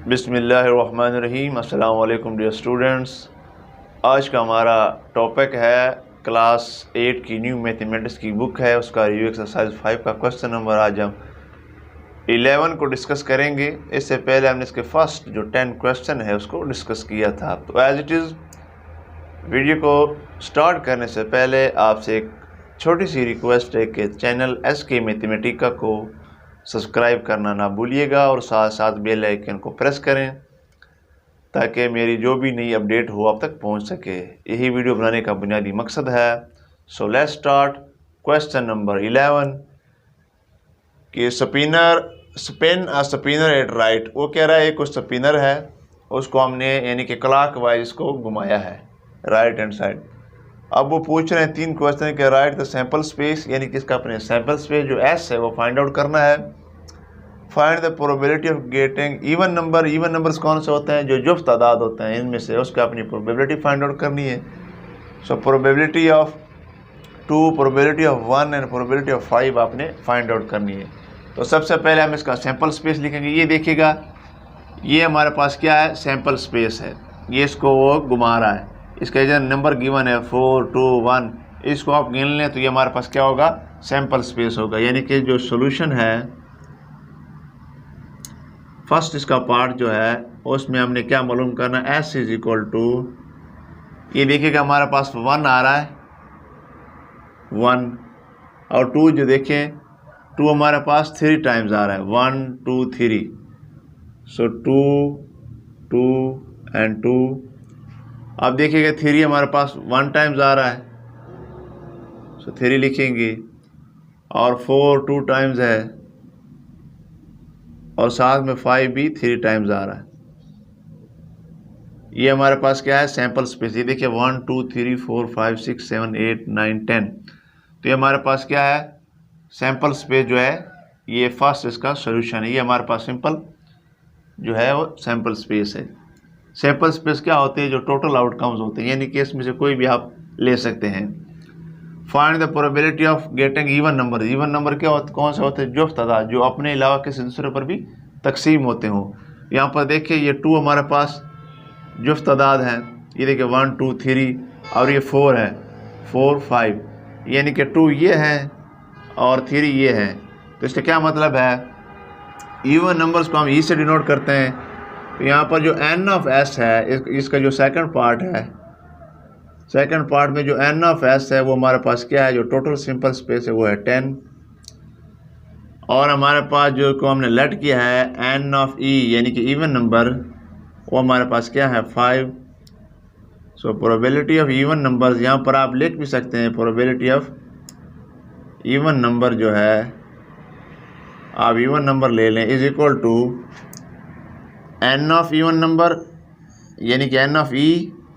बिस्मिल्लाहिर्रहमानिर्रहीम। अस्सलाम वालेकुम डियर स्टूडेंट्स। आज का हमारा टॉपिक है क्लास 8 की न्यू मैथमेटिक्स की बुक है, उसका रिव्यू एक्सरसाइज 5 का क्वेश्चन नंबर आज हम 11 को डिस्कस करेंगे। इससे पहले हमने इसके फर्स्ट जो 10 क्वेश्चन है उसको डिस्कस किया था। तो एज इट इज़ वीडियो को स्टार्ट करने से पहले आपसे एक छोटी सी रिक्वेस्ट है कि चैनल SK मैथमेटिका को सब्सक्राइब करना ना भूलिएगा और साथ साथ बेल आइकन को प्रेस करें ताकि मेरी जो भी नई अपडेट हो आप तक पहुंच सके। यही वीडियो बनाने का बुनियादी मकसद है। So let's start question number 11 कि spin a spinner at right. वो कह रहा है एक स्पिनर है, उसको हमने यानी कि क्लॉकवाइज इसको घुमाया है राइट हैंड साइड। अब वो पूछ रहे हैं 3 क्वेश्चन के राइट द सैंपल स्पेस, यानी कि इसका अपने सैंपल स्पेस जो S है वो फाइंड आउट करना है। Find the probability of getting even number. Even numbers कौन से होते हैं? जो जुफ्त तादाद होते हैं इनमें से, उसका अपनी प्रोबेबिलिटी फाइंड आउट करनी है। सो probability of 2, probability of 1 and probability of 5 आपने फाइंड आउट करनी है। तो सबसे पहले हम इसका सैंपल स्पेस लिखेंगे। ये देखिएगा, ये हमारे पास क्या है? सैंपल स्पेस है। ये इसको वो घुमा रहा है, इसका जो नंबर गिवन है 4, 2, 1, इसको आप गिन लें तो ये हमारे पास क्या होगा? सैंपल स्पेस होगा। यानी कि जो सॉल्यूशन है फर्स्ट इसका पार्ट जो है उसमें हमने क्या मालूम करना है? S इज इक्वल टू, ये देखिएगा हमारे पास 1 आ रहा है 1 और 2 जो देखें 2 हमारे पास 3 टाइम्स आ रहा है 1, 2, 3। सो 2, 2 एंड 2। अब देखिएगा 3 हमारे पास 1 टाइम्स आ रहा है, सो 3 लिखेंगे। और 4 2 टाइम्स है और साथ में 5 भी 3 टाइम्स आ रहा है। ये हमारे पास क्या है? Sample space. ये देखिए 1 2 3 4 5 6 7 8 9 10। तो ये हमारे पास क्या है? सैंपल स्पेस जो है ये फर्स्ट इसका सॉल्यूशन है। ये हमारे पास सिंपल जो है वो सैंपल स्पेस है। सैंपल स्पेस क्या होते हैं? जो टोटल आउटकम्स होते हैं, यानी कि इसमें से कोई भी आप ले सकते हैं। Find the probability of getting even number. Even number क्या होते? कौन से होते हैं? जुफ्त तादाद, जो अपने अलावा किसी दूसरे पर भी तकसीम होते हों। यहाँ पर देखिए ये 2 हमारे पास जुफ्त तादाद हैं। ये देखिए 1 2 3 और ये 4 है 4 5, यानी कि 2 ये हैं और 3 ये हैं। तो इसका क्या मतलब है? इवन नंबर्स को हम ई से डिनोट करते हैं। तो यहाँ पर जो N ऑफ S है इसका जो सेकंड पार्ट है, सेकंड पार्ट में जो N ऑफ S है वो हमारे पास क्या है? जो टोटल सिंपल स्पेस है वो है 10। और हमारे पास जो को हमने लेट किया है N ऑफ E यानी कि इवन नंबर, वो हमारे पास क्या है? 5। सो प्रोबेबिलिटी ऑफ इवन नंबर्स, यहाँ पर आप लिख भी सकते हैं प्रोबेबिलिटी ऑफ इवन नंबर जो है, आप इवन नंबर ले लें, is equal to N of even number यानी कि N of E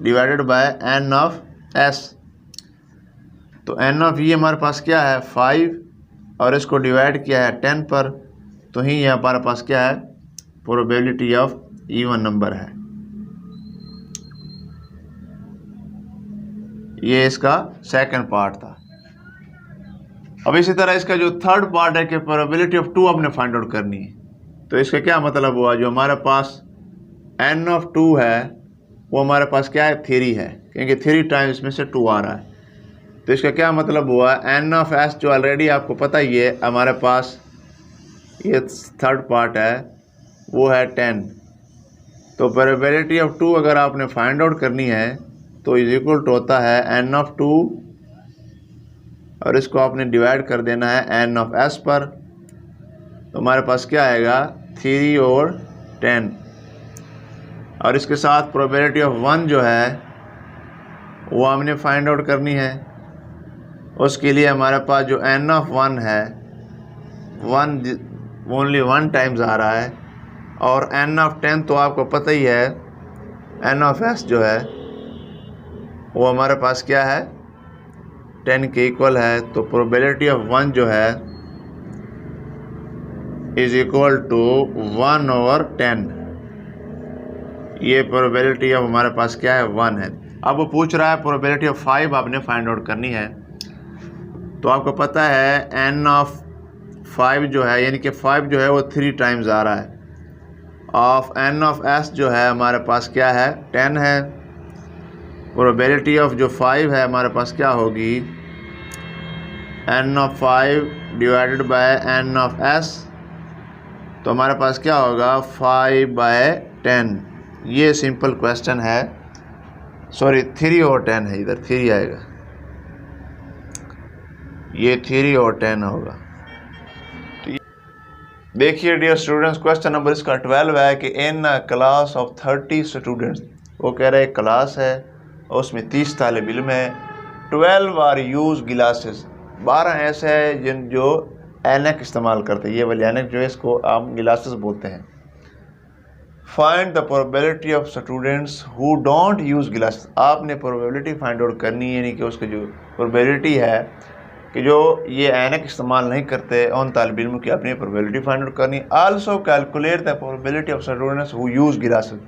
divided by N of S। तो N ऑफ E हमारे पास क्या है? 5 और इसको डिवाइड किया है 10 पर, तो ही ये हमारे पास क्या है? प्रोबेबिलिटी ऑफ इवन नंबर है। ये इसका सेकंड पार्ट था। अब इसी तरह इसका जो थर्ड पार्ट है कि प्रोबेबिलिटी ऑफ 2 हमने फाइंड आउट करनी है। तो इसका क्या मतलब हुआ? जो हमारे पास N ऑफ 2 है वो हमारे पास क्या है? 3 है, क्योंकि 3 टाइम्स इसमें से 2 आ रहा है। तो इसका क्या मतलब हुआ? N ऑफ S जो ऑलरेडी आपको पता ही है हमारे पास, ये थर्ड पार्ट है वो है 10। तो प्रोबेबिलिटी ऑफ 2 अगर आपने फाइंड आउट करनी है तो इज इक्वल टू होता है N ऑफ 2 और इसको आपने डिवाइड कर देना है N ऑफ S पर। तो हमारे पास क्या आएगा? 3 और 10। और इसके साथ प्रोबेबिलिटी ऑफ 1 जो है वो हमने फाइंड आउट करनी है। उसके लिए हमारे पास जो N ऑफ 1 है 1 ओनली 1 टाइम्स आ रहा है, और N ऑफ 10 तो आपको पता ही है N ऑफ S जो है वो हमारे पास क्या है? 10 के इक्वल है। तो प्रोबेबिलिटी ऑफ 1 जो है इज इक्वल टू 1 ओवर 10। ये प्रोबेबिलिटी ऑफ हमारे पास क्या है? 1 है। अब वो पूछ रहा है प्रोबेबिलिटी ऑफ 5 आपने फाइंड आउट करनी है। तो आपको पता है N ऑफ 5 जो है, यानी कि 5 जो है वो 3 टाइम्स आ रहा है। ऑफ एन ऑफ एस जो है हमारे पास क्या है 10 है। प्रोबेबिलिटी ऑफ जो 5 है हमारे पास क्या होगी N of 5 divided by N of S, तो हमारे पास क्या होगा 5/10। ये सिंपल क्वेश्चन है, सॉरी 3/10 है, इधर 3 आएगा, ये 3/10 होगा। तो देखिए डियर स्टूडेंट्स, क्वेश्चन नंबर इसका 12 है कि इन क्लास ऑफ 30 स्टूडेंट्स, वो कह रहे हैं क्लास है और उसमें 30 तालिब इल्म है। 12 आर यूज गिलासेस, 12 ऐसे हैं जिन जो ऐनक इस्तेमाल करते हैं। ये वाली ऐनक जो है इसको आप गिलासेस बोलते हैं। Find the probability of students who don't use glasses. आपने प्रोबेबिलिटी फाइंड आउट करनी है, यानी कि उसकी जो प्रोबेबिलिटी है कि जो ये ऐनक इस्तेमाल नहीं करते उन तालिब इल्म की अपनी प्रोबेबिलिटी फाइंड आउट करनी। Also calculate the probability of students who use glasses,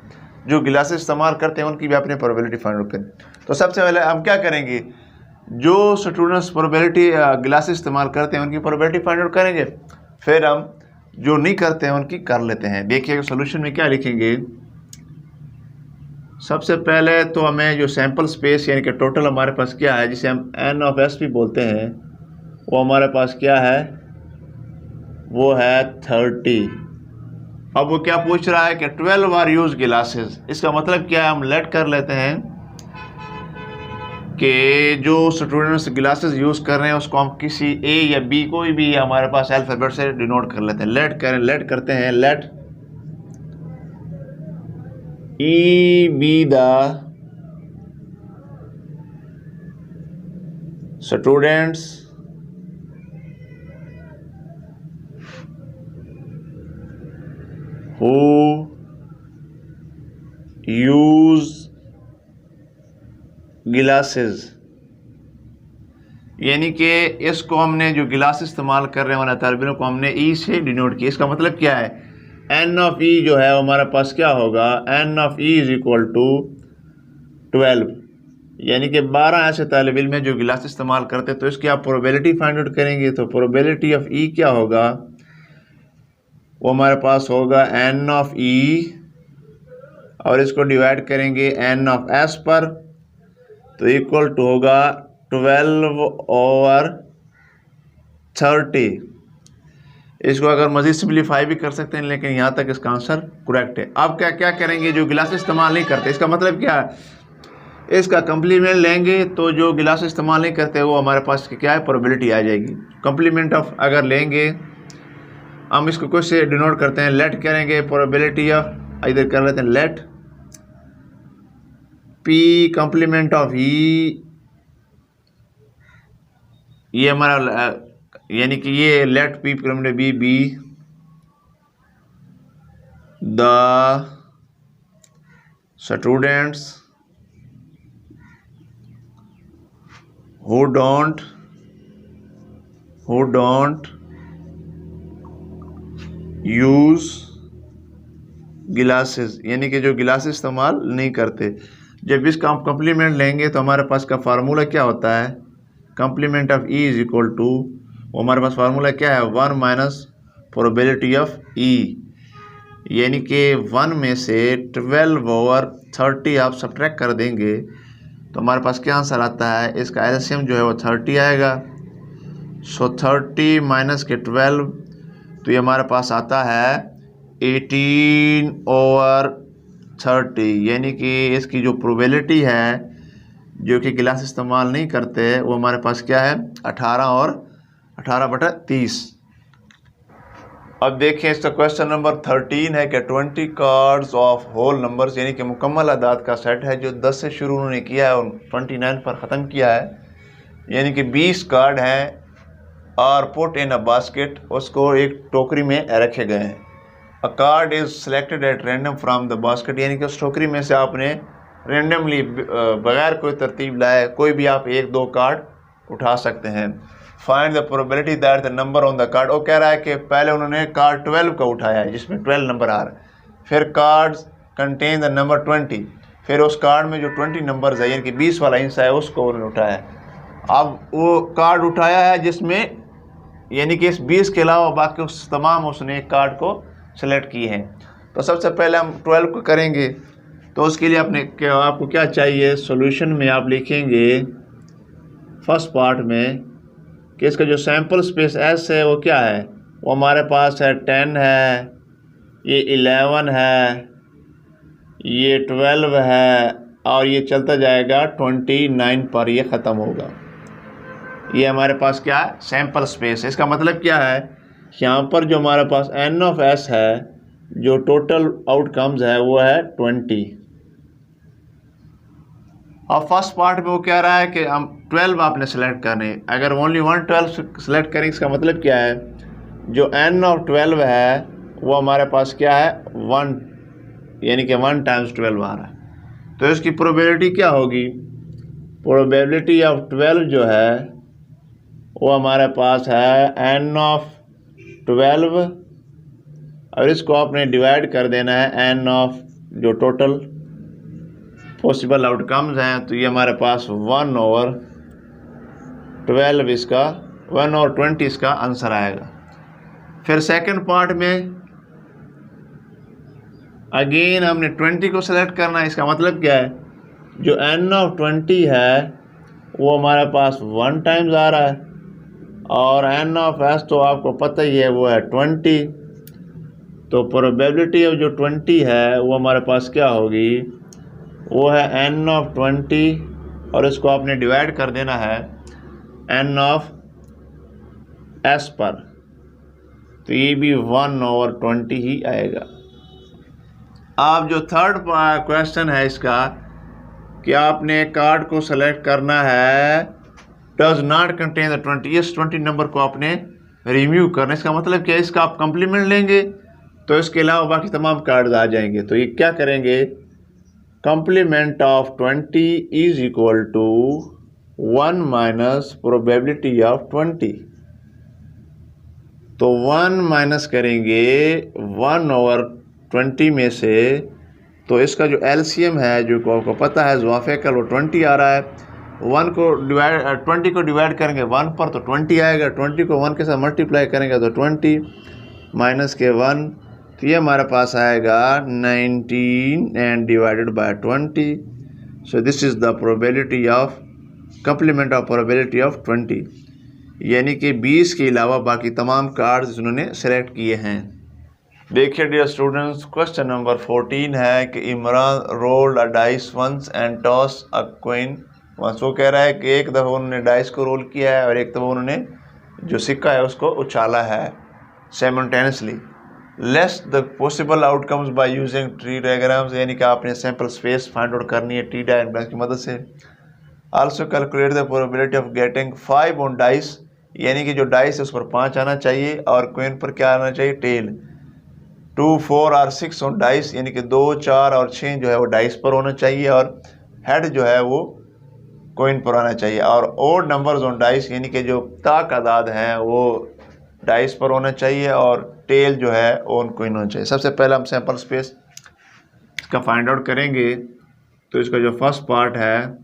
जो गिलासेस इस्तेमाल करते हैं उनकी भी अपनी प्रोबेबिलिटी फाइंड आउट करनी। तो सबसे पहले हम क्या करेंगे, जो स्टूडेंट्स प्रोबेबिलिटी गिलासेस इस्तेमाल करते हैं उनकी प्रोबेबिलिटी फाइंड आउट करेंगे, फिर हम जो नहीं करते हैं उनकी कर लेते हैं। देखिए सोल्यूशन में क्या लिखेंगे। सबसे पहले तो हमें जो सैंपल स्पेस यानी कि टोटल हमारे पास क्या है, जिसे हम एन ऑफ एस भी बोलते हैं, वो हमारे पास क्या है, वो है 30। अब वो क्या पूछ रहा है कि 12 आर यूज गिलासेस। इसका मतलब क्या है, हम लेट कर लेते हैं कि जो स्टूडेंट्स ग्लासेस यूज़ कर रहे हैं उसको हम किसी ए या बी कोई भी हमारे पास अल्फ़ाबेट से डिनोट कर लेते हैं। लेट करते हैं, let E be the students who use glasses, यानी कि इसको हमने जो गिलास इस्तेमाल कर रहे हैं वाला तालिबों को हमने ई से डिनोट किया। इसका मतलब क्या है, एन ऑफ ई जो है हमारे पास क्या होगा, N of E is equal to 12, यानी कि 12 ऐसे तालिब इल्म में जो गिलास इस्तेमाल करते हैं। तो इसकी आप प्रोबेबिलिटी फाइंड आउट करेंगे, तो प्रोबेबिलिटी ऑफ ई क्या होगा, वो हमारे पास होगा एन ऑफ ई और इसको डिवाइड करेंगे एन ऑफ एस पर, तो इक्वल टू होगा 12/30। इसको अगर मज़ीद सिंप्लीफाई भी कर सकते हैं, लेकिन यहाँ तक इसका आंसर करेक्ट है। अब क्या क्या करेंगे, जो गिलास इस्तेमाल नहीं करते, इसका मतलब क्या है, इसका कंप्लीमेंट लेंगे तो जो गिलास इस्तेमाल नहीं करते वो हमारे पास क्या है, प्रोबेबिलिटी आ जाएगी। कंप्लीमेंट ऑफ अगर लेंगे, हम इसको कुछ से डिनोट करते हैं, लेट करेंगे प्रोबेबिलिटी ऑफ, इधर कर लेते हैं let P complement of E, ये हमारा यानी कि ये let P complement be be the students who don't use glasses, यानी कि जो गिलासेस इस्तेमाल नहीं करते। जब इसका हम कंप्लीमेंट लेंगे तो हमारे पास का फार्मूला क्या होता है, complement of E is equal to, वो हमारे पास फार्मूला क्या है, 1 माइनस प्रोबेबिलिटी ऑफ ई, यानी कि 1 में से 12/30 आप सब्ट्रैक्ट कर देंगे तो हमारे पास क्या आंसर आता है, इसका एलसीएम जो है वो 30 आएगा। सो 30 माइनस के 12, तो ये हमारे पास आता है 18/30, यानी कि इसकी जो प्रोबेबिलिटी है जो कि गिलास इस्तेमाल नहीं करते वो हमारे पास क्या है, 18 और 18/30। अब देखें इसका क्वेश्चन नंबर 13 है कि 20 कार्ड्स ऑफ होल नंबर्स, यानी कि मुकम्मल अदाद का सेट है जो 10 से शुरू उन्होंने किया है और 29 पर ख़त्म किया है, यानी कि 20 कार्ड हैं और पुट इन अ बास्केट, उसको एक टोकरी में रखे गए हैं। अ card is selected at random from the basket, यानी कि उस टोकरी में से आपने रेंडमली बगैर कोई तरतीब लाए कोई भी आप 1-2 कार्ड उठा सकते हैं। Find the probability that the number on the card, वो कह रहा है कि पहले उन्होंने कार्ड 12 का उठाया है जिसमें 12 नंबर आ रहा है, फिर कार्ड्स कंटेन द नंबर 20, फिर उस कार्ड में जो 20 नंबर्स है यानी कि 20 वाला हिस्सा है उसको उन्होंने उठाया है। अब वो कार्ड उठाया है जिसमें यानी कि इस 20 के अलावा बाकी उस तमाम उसने कार्ड को सेलेक्ट किए हैं। तो सबसे पहले हम 12 को करेंगे। तो उसके लिए आपको क्या चाहिए, सॉल्यूशन में आप लिखेंगे फर्स्ट पार्ट में कि इसका जो सैम्पल स्पेस एस है वो क्या है, वो हमारे पास है 10 है, ये 11 है, ये 12 है, और ये चलता जाएगा 29 पर ये ख़त्म होगा। ये हमारे पास क्या है, सैम्पल स्पेस है। इसका मतलब क्या है, यहाँ पर जो हमारे पास एन ऑफ एस है, जो टोटल आउटकम्स है वो है 20। और फर्स्ट पार्ट में वो कह रहा है कि हम 12 आपने सेलेक्ट करने। अगर ओनली 112 सेलेक्ट करें, इसका मतलब क्या है, जो n ऑफ 12 है वो हमारे पास क्या है 1, यानी कि 1 टाइम्स 12 आ रहा है। तो इसकी प्रोबेबिलिटी क्या होगी, प्रोबेबिलिटी ऑफ 12 जो है वो हमारे पास है n ऑफ 12, और इसको आपने डिवाइड कर देना है n ऑफ जो टोटल पॉसिबल आउटकम्स हैं। तो ये हमारे पास 1/12 इसका 1/20 इसका आंसर आएगा। फिर सेकंड पार्ट में अगेन हमने 20 को सेलेक्ट करना है। इसका मतलब क्या है, जो n ऑफ 20 है वो हमारे पास 1 टाइम्स आ रहा है, और n ऑफ s तो आपको पता ही है वो है 20। तो प्रोबेबिलिटी ऑफ जो 20 है वो हमारे पास क्या होगी, वो है n ऑफ 20, और इसको आपने डिवाइड कर देना है n ऑफ s पर। तो ये भी 1/20 ही आएगा। अब जो थर्ड क्वेश्चन है इसका कि आपने कार्ड को सेलेक्ट करना है डज नॉट कंटेन द 20, इस 20 नंबर को आपने रिमूव करना। इसका मतलब क्या है, इसका आप कंप्लीमेंट लेंगे तो इसके अलावा बाकी तमाम कार्ड्स आ जाएंगे। तो ये क्या करेंगे, complement of 20 is equal to 1 minus probability of 20। तो 1 माइनस करेंगे 1/20 में से, तो इसका जो एलसीएम है जो आपको पता है ज़वाफ़िकल वो 20 आ रहा है। 20 को डिवाइड करेंगे 1 पर तो 20 आएगा, 20 को 1 के साथ मल्टीप्लाई करेंगे तो 20 माइनस के 1, तो ये हमारे पास आएगा 19 and divided by 20। So this is the probability of complement of probability of 20, यानी कि 20 के अलावा बाकी तमाम कार्ड्स उन्होंने सेलेक्ट किए हैं। देखिए डियर स्टूडेंट्स, क्वेश्चन नंबर 14 है कि Imran rolled a dice once and toss a coin once. वो कह रहा है कि एक दफ़ा उन्होंने डाइस को रोल किया है और एक दफ़ा उन्होंने जो सिक्का है उसको उछाला है simultaneously. Less the possible outcomes by using tree diagrams, यानी कि आपने सैम्पल स्पेस फाइंड आउट करनी है ट्री डायग्राम की मदद से। Also calculate the probability of getting 5 on dice, यानी कि जो डाइस है उस पर 5 आना चाहिए और क्वीन पर क्या आना चाहिए, टेल। 2, 4 और 6 ऑन डाइस, यानी कि 2, 4 और 6 जो है वो डाइस पर होना चाहिए, और हेड जो है वो क्वीन पर आना चाहिए। और ओड नंबर्स ऑन डाइस, यानी कि जो तादाद हैं वो डाइस पर होना चाहिए, और टेल जो है ऑन क्वीन होना चाहिए। सबसे पहले हम सैम्पल स्पेस इसका फाइंड आउट करेंगे। तो इसका जो फर्स्ट पार्ट है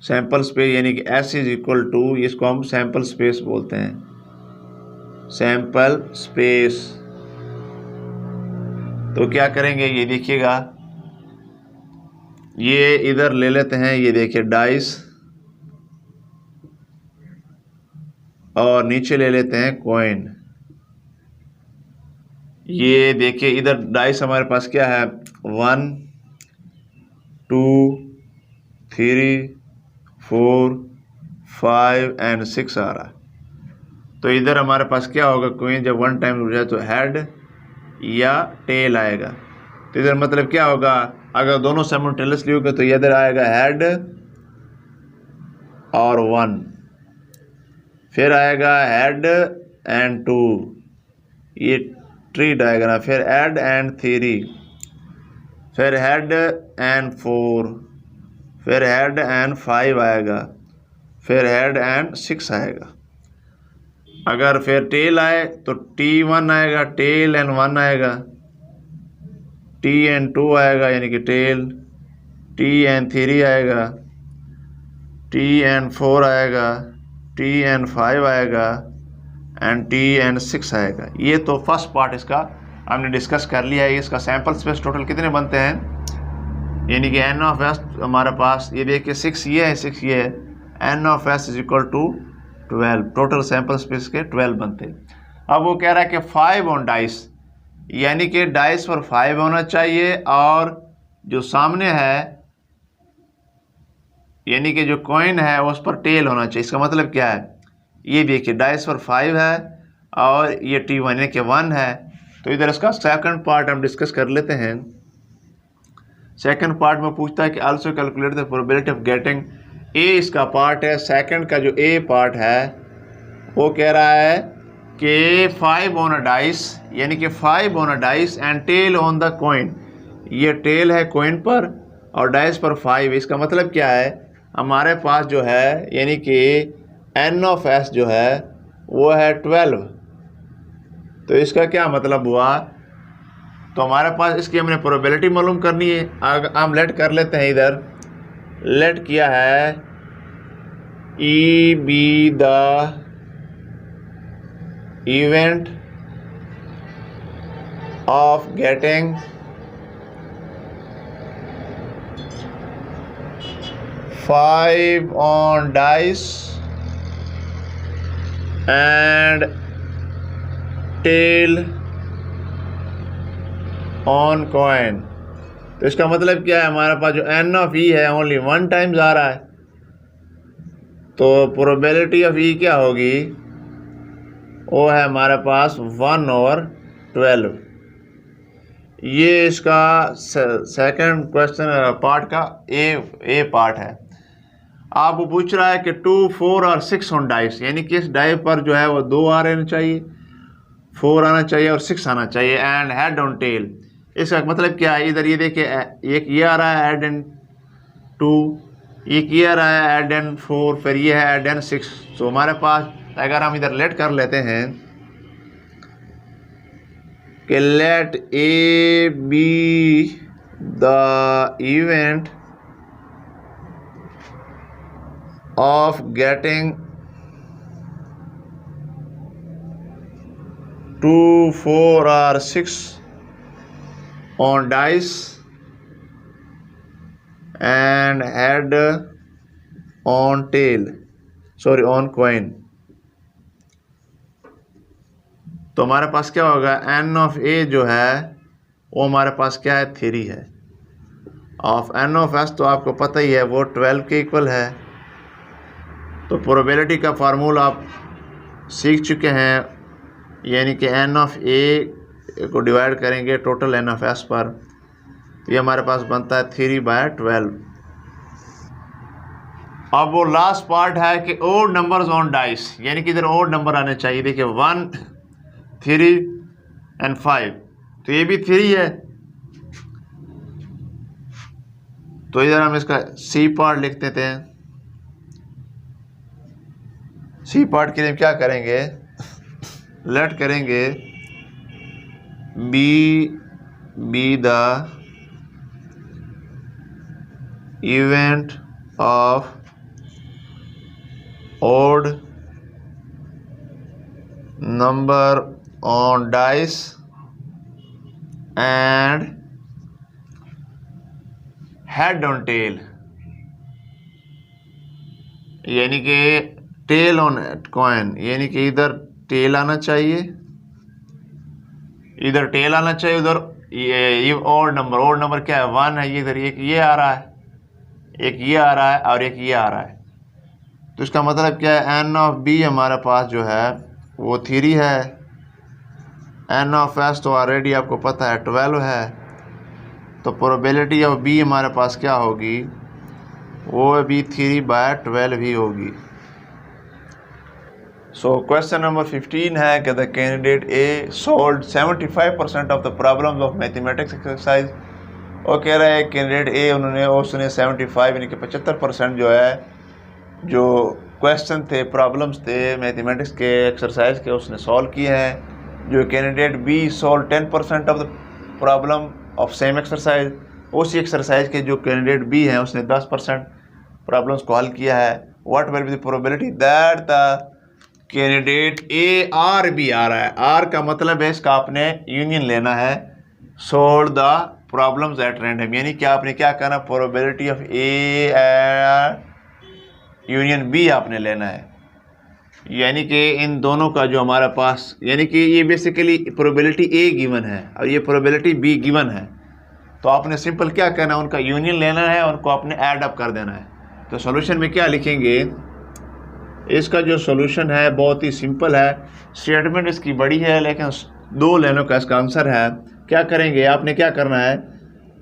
सैम्पल स्पेस, यानी कि S इज इक्वल टू, इसको हम सैम्पल स्पेस बोलते हैं, सैम्पल स्पेस। तो क्या करेंगे, ये देखिएगा, ये इधर ले लेते हैं, ये देखिए डाइस, और नीचे ले लेते हैं कॉइन। ये देखिए इधर डाइस हमारे पास क्या है 1, 2, 3, 4, 5 एंड 6 आ रहा है। तो इधर हमारे पास क्या होगा, क्वीन जब 1 टाइम हो जाए तो हेड या टेल आएगा। तो इधर मतलब क्या होगा, अगर दोनों साइमल्टेनियसली होगा तो इधर आएगा हेड और 1, फिर आएगा हेड एंड 2, ये ट्री डायग्राम, फिर हेड एंड 3, फिर हेड एंड 4, फिर हेड एंड 5 आएगा, फिर हेड एंड 6 आएगा। अगर फिर टेल आए तो T1 आएगा, टेल एंड 1 आएगा, T एंड 2 आएगा यानी कि टेल, T एंड 3 आएगा, T एंड 4 आएगा, T एंड 5 आएगा, एंड T एंड 6 आएगा। ये तो फर्स्ट पार्ट इसका हमने डिस्कस कर लिया है। इसका सैम्पल स्पेस टोटल कितने बनते हैं, यानी कि एन ऑफ एस हमारे पास ये देखिए 6 ये है 6 ये है, N of S is equal to 12, total sample space के 12 बनते हैं। अब वो कह रहा है कि 5 ऑन डाइस, यानी कि डाइस पर 5 होना चाहिए और जो सामने है यानी कि जो कॉइन है उस पर टेल होना चाहिए। इसका मतलब क्या है, ये देखिए डाइस पर 5 है और ये T1 यानी कि 1 है। तो इधर इसका सेकंड पार्ट हम डिस्कस कर लेते हैं। सेकंड पार्ट में पूछता है कि also calculate the probability of getting, A इसका पार्ट है। सेकंड का जो ए पार्ट है वो कह रहा है कि 5 ऑन अ डाइस, यानी कि 5 on a dice and tail on the coin, ये टेल है कॉइन पर और डाइस पर 5। इसका मतलब क्या है, हमारे पास जो है यानी कि एन ऑफ एस जो है वो है 12। तो इसका क्या मतलब हुआ, तो हमारे पास इसकी हमने प्रोबेबिलिटी मालूम करनी है। हम लेट कर लेते हैं, इधर लेट किया है ई be the event of getting 5 on dice and tail on coin। तो इसका मतलब क्या है, हमारे पास जो एन ऑफ ई है ओनली 1 टाइम्स आ रहा है, तो प्रोबेबिलिटी ऑफ ई क्या होगी, वो है हमारे पास 1/12। ये इसका सेकंड क्वेश्चन पार्ट का ए पार्ट है। आपको पूछ रहा है कि 2, 4 और 6 ऑन डाइस, यानी कि इस डाइस पर जो है वो 2 आ रहना चाहिए, 4 आना चाहिए और 6 आना चाहिए, एंड हेड ऑन टेल। इसका मतलब क्या है, इधर ये देखिए एक ये आ रहा है हेड एंड 2, एक ये आ रहा है हेड एंड 4, फिर ये है हेड एंड 6। तो हमारे पास अगर हम इधर लेट कर लेते हैं कि let A be the event of getting 2, 4 or 6 on dice and head on tail, sorry on coin। तो हमारे पास क्या होगा, एन ऑफ ए जो है वो हमारे पास क्या है 3 है, ऑफ एन ऑफ एस तो आपको पता ही है वो 12 के इक्वल है। तो प्रोबेबिलिटी का फार्मूला आप सीख चुके हैं, यानी कि एन ऑफ ए को डिवाइड करेंगे टोटल एन ऑफ एस पर, तो ये हमारे पास बनता है 3/12। अब वो लास्ट पार्ट है कि ओड नंबर्स ऑन डाइस, यानी कि इधर ओड नंबर आने चाहिए। देखिए 1, 3 एंड 5, तो ये भी 3 है। तो इधर हम इसका सी पार्ट लिख देते हैं। सी पार्ट के लिए क्या करेंगे, लेट करेंगे B the event of odd number on dice and head on tail, यानी कि टेल ऑन कॉइन, यानी कि इधर टेल आना चाहिए, इधर टेल आना चाहिए, उधर ये ओड नंबर क्या है 1 है, ये इधर एक ये आ रहा है, एक ये आ रहा है और एक ये आ रहा है। तो इसका मतलब क्या है, एन ऑफ बी हमारे पास जो है वो 3 है, एन ऑफ एस तो ऑलरेडी आपको पता है 12 है। तो प्रोबेबिलिटी ऑफ बी हमारे पास क्या होगी, वो भी 3/12 ही होगी। सो क्वेश्चन नंबर 15 है कि the candidate A solved 75% of the problems of mathematics exercise. वो कह रहा है कैंडिडेट ए उसने 75 यानी कि 75% जो है जो क्वेश्चन थे, प्रॉब्लम्स थे मैथमेटिक्स के एक्सरसाइज के उसने सॉल्व किए हैं। जो candidate B solve 10% of the problem of same exercise, उसी एक्सरसाइज के जो कैंडिडेट बी हैं उसने 10% प्रॉब्लम्स को हल किया है। What will be the probability that the candidate A R B आ रहा है। आर का मतलब है इसका आपने यूनियन लेना है, solve the problems at random, यानी कि आपने क्या करना, probability of A union B आपने लेना है। यानी कि इन दोनों का जो हमारे पास, यानी कि ये बेसिकली प्रोबेबिलिटी ए गिवन है और ये प्रोबेबिलिटी बी गिवन है, तो आपने सिंपल क्या करना है, उनका यूनियन लेना है, उनको आपने ऐड अप कर देना है। तो सॉल्यूशन में क्या लिखेंगे, इसका जो सॉल्यूशन है बहुत ही सिंपल है, स्टेटमेंट इसकी बड़ी है लेकिन 2 लाइनों का इसका आंसर है। क्या करेंगे, आपने क्या करना है,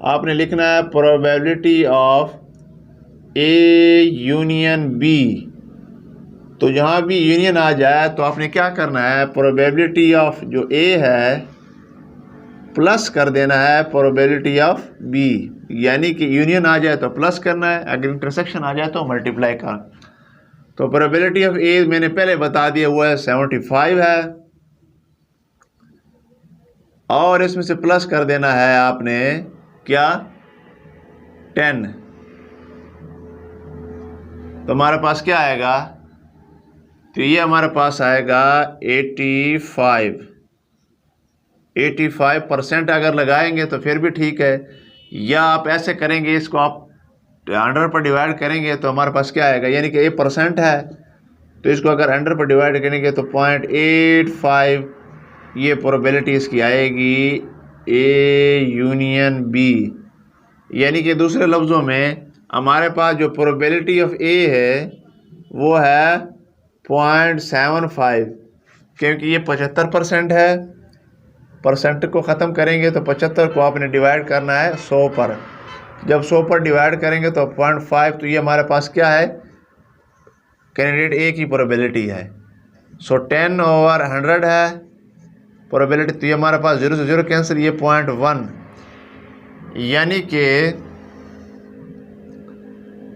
आपने लिखना है probability of A union B. तो जहाँ भी यूनियन आ जाए तो आपने क्या करना है, प्रोबेबिलिटी ऑफ जो ए है प्लस कर देना है प्रोबेबिलिटी ऑफ बी, यानी कि यूनियन आ जाए तो प्लस करना है, अगर इंटरसेक्शन आ जाए तो मल्टीप्लाई करना। तो प्रोबेबिलिटी ऑफ ए मैंने पहले बता दिया हुआ है 75 है, और इसमें से प्लस कर देना है आपने क्या, 10। तो हमारे पास क्या आएगा, तो ये हमारे पास आएगा 85% अगर लगाएंगे तो फिर भी ठीक है, या आप ऐसे करेंगे, इसको आप 100 पर डिवाइड करेंगे तो हमारे पास क्या आएगा, यानी कि 1% है तो इसको अगर 100 पर डिवाइड करेंगे तो 0.85 ये प्रोबेबिलिटी इसकी आएगी ए यूनियन बी। यानी कि दूसरे लफ्ज़ों में हमारे पास जो प्रोबेबिलिटी ऑफ ए है वो है 0.75, क्योंकि ये 75% है। परसेंट को ख़त्म करेंगे तो 75 को आपने डिवाइड करना है 100 पर, जब 100 पर डिवाइड करेंगे तो 0.5, तो ये हमारे पास क्या है, कैंडिडेट ए की प्रोबेबिलिटी है। सो 10/100 है प्रोबेबिलिटी, तो ये हमारे पास 0 से 0 कैंसिल, ये 0.1, यानी कि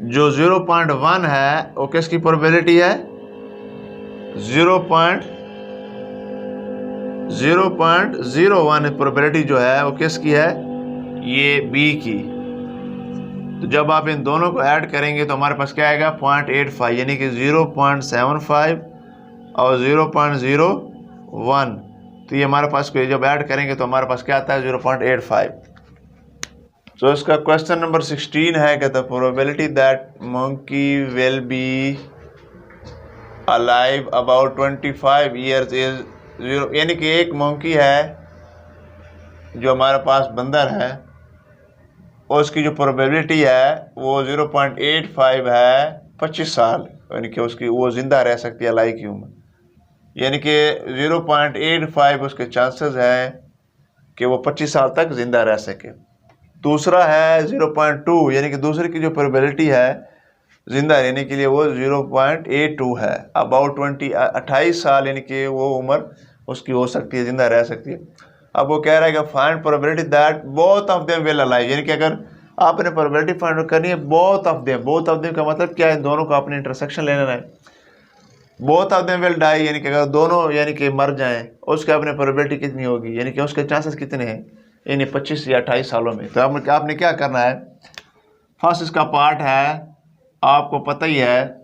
जो 0.1 है वो किसकी प्रोबेबिलिटी है, 0.01 प्रोबेबिलिटी जो है वो किसकी है, ये बी की। तो जब आप इन दोनों को ऐड करेंगे तो हमारे पास क्या आएगा, 0.85, यानी कि 0.75 और 0.01, तो ये हमारे पास जब ऐड करेंगे तो हमारे पास क्या आता है, 0.85। तो इसका क्वेश्चन नंबर 16 है, कहता है probability that monkey will be alive about 25 years is 0, यानी कि एक मंकी है जो हमारे पास बंदर है और उसकी जो प्रोबेबिलिटी है वो 0.85 है 25 साल, यानी कि उसकी वो ज़िंदा रह सकती है लाइफ की उम्र, यानी कि 0.85 उसके चांसेस हैं कि वो 25 साल तक ज़िंदा रह सके। दूसरा है 0.2, यानी कि दूसरे की जो प्रोबेबिलिटी है ज़िंदा रहने के लिए वो 0.82 है, अबाउट 28 साल, यानी कि वो उम्र उसकी हो सकती है, ज़िंदा रह सकती है। अब वो कह रहा है कि find probability that both of them will alive, यानी कि अगर आपने प्रोबेबिलिटी फाइंड करनी है बोथ ऑफ देम का मतलब क्या है, इन दोनों का आपने इंटरसेक्शन लेना है। Both of them will die, यानी कि अगर दोनों यानी कि मर जाएं, उसके अपने प्रोबेबिलिटी कितनी होगी, यानी कि उसके चांसेस कितने हैं, यानी 25 या 28 सालों में। तो आपने क्या करना है, फर्स्ट इसका पार्ट है आपको पता ही है,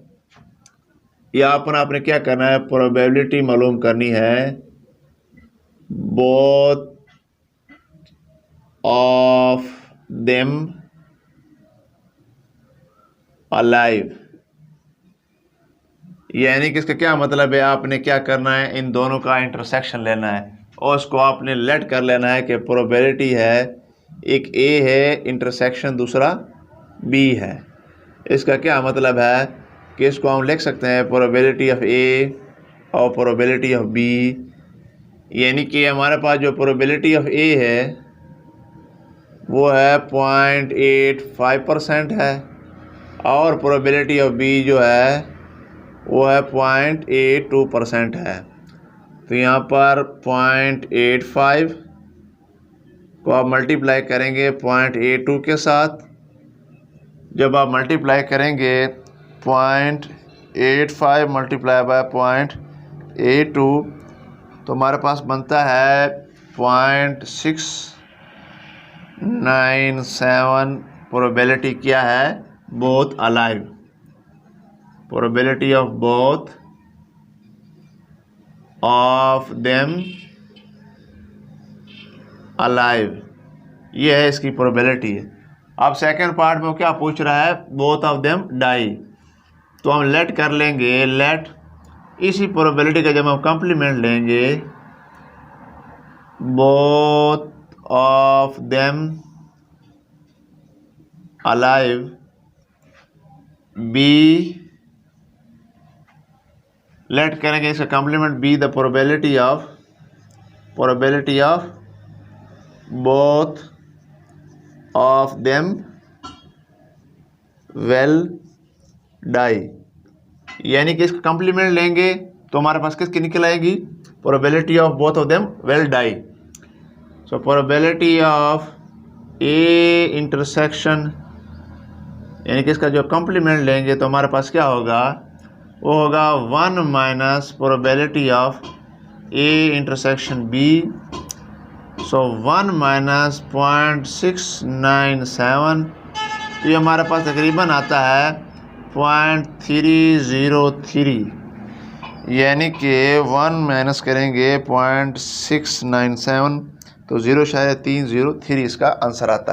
यहाँ पर आपने क्या करना है, प्रोबेबिलिटी मालूम करनी है बोथ ऑफ देम अलाइव, यानी कि इसका क्या मतलब है, आपने क्या करना है, इन दोनों का इंटरसेक्शन लेना है और उसको आपने लेट कर लेना है कि प्रोबेबिलिटी है एक ए है, इंटरसेक्शन दूसरा बी है। इसका क्या मतलब है कि इसको हम लिख सकते हैं प्रोबेबिलिटी ऑफ ए और प्रोबेबिलिटी ऑफ बी, यानी कि हमारे पास जो प्रोबेबिलिटी ऑफ ए है वो है 0.85% है और प्रोबेबिलिटी ऑफ बी जो है वो है 0.82% है। तो यहाँ पर 0.85 को आप मल्टीप्लाई करेंगे 0.82 के साथ, जब आप मल्टीप्लाई करेंगे 0.85 मल्टीप्लाई बाय 0.82 तो हमारे पास बनता है 0.697। प्रोबेबिलिटी क्या है, both alive, probability of both of them alive, ये है इसकी प्रोबेबिलिटी है। अब सेकंड पार्ट में क्या पूछ रहा है, बोथ ऑफ देम डाई, तो हम लेट कर लेंगे, लेट इसी प्रोबेबिलिटी का जब हम कंप्लीमेंट लेंगे, both of them alive be, let करेंगे इसका complement be the probability of both of them will die, यानी कि इसका कंप्लीमेंट लेंगे तो हमारे पास किसकी निकल आएगी, probability of both of them will die. So probability of A intersection, यानी कि इसका जो कंप्लीमेंट लेंगे तो हमारे पास क्या होगा, वो होगा 1 minus probability of A intersection B. So 1 minus 0.697, तो ये हमारे पास तकरीबन आता है 0.303, यानी कि 1 माइनस करेंगे 0.697 तो 0.303 इसका आंसर आता है।